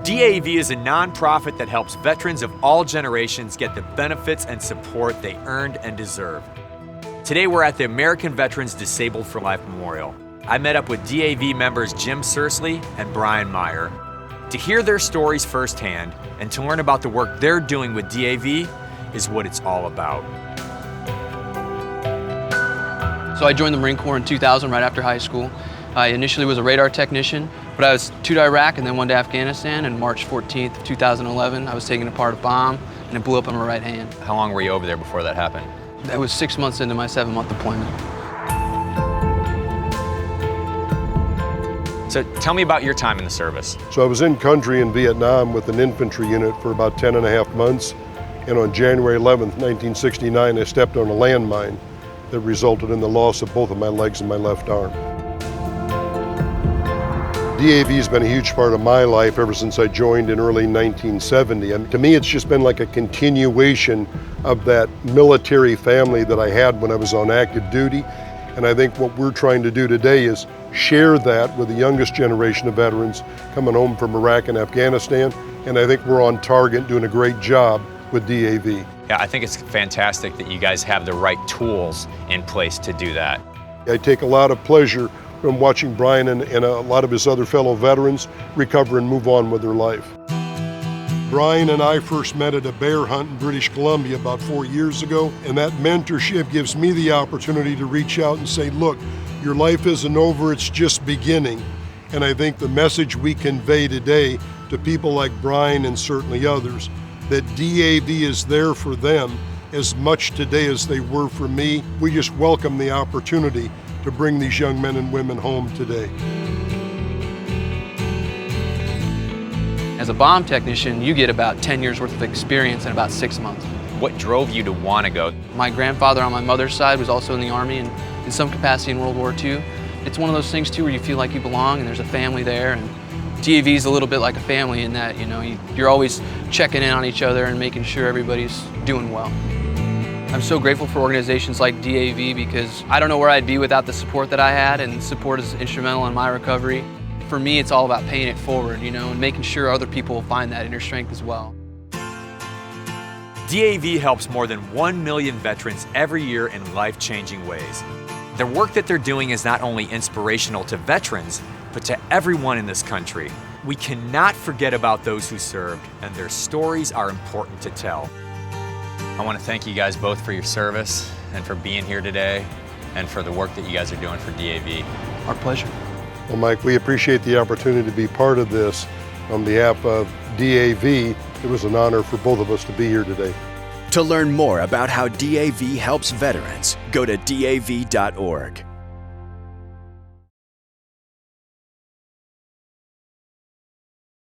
DAV is a nonprofit that helps veterans of all generations get the benefits and support they earned and deserve. Today we're at the American Veterans Disabled for Life Memorial. I met up with DAV members Jim Sursely and Brian Meyers. To hear their stories firsthand and to learn about the work they're doing with DAV is what it's all about. So I joined the Marine Corps in 2000 right after high school. I initially was a radar technician, but I was to Iraq and then one to Afghanistan, and March 14th, 2011, I was taking apart a bomb and it blew up on my right hand. How long were you over there before that happened? That was 6 months into my 7-month deployment. So tell me about your time in the service. So I was in country in Vietnam with an infantry unit for about 10 and a half months, and on January 11th, 1969, I stepped on a landmine that resulted in the loss of both of my legs and my left arm. DAV has been a huge part of my life ever since I joined in early 1970. And to me, it's just been like a continuation of that military family that I had when I was on active duty. And I think what we're trying to do today is share that with the youngest generation of veterans coming home from Iraq and Afghanistan. And I think we're on target doing a great job with DAV. Yeah, I think it's fantastic that you guys have the right tools in place to do that. I take a lot of pleasure from watching Brian and a lot of his other fellow veterans recover and move on with their life. Brian and I first met at a bear hunt in British Columbia about 4 years ago, and that mentorship gives me the opportunity to reach out and say, look, your life isn't over, it's just beginning. And I think the message we convey today to people like Brian and certainly others, that DAV is there for them as much today as they were for me. We just welcome the opportunity to bring these young men and women home today. As a bomb technician, you get about 10 years worth of experience in about 6 months. What drove you to want to go? My grandfather on my mother's side was also in the Army and in some capacity in World War II. It's one of those things too where you feel like you belong and there's a family there, and DAV is a little bit like a family in that, you know, you're always checking in on each other and making sure everybody's doing well. I'm so grateful for organizations like DAV because I don't know where I'd be without the support that I had, and support is instrumental in my recovery. For me, it's all about paying it forward, you know, and making sure other people find that inner strength as well. DAV helps more than 1 million veterans every year in life-changing ways. The work that they're doing is not only inspirational to veterans, but to everyone in this country. We cannot forget about those who served, and their stories are important to tell. I want to thank you guys both for your service and for being here today and for the work that you guys are doing for DAV. Our pleasure. Well, Mike, we appreciate the opportunity to be part of this. On behalf of DAV, it was an honor for both of us to be here today. To learn more about how DAV helps veterans, go to DAV.org.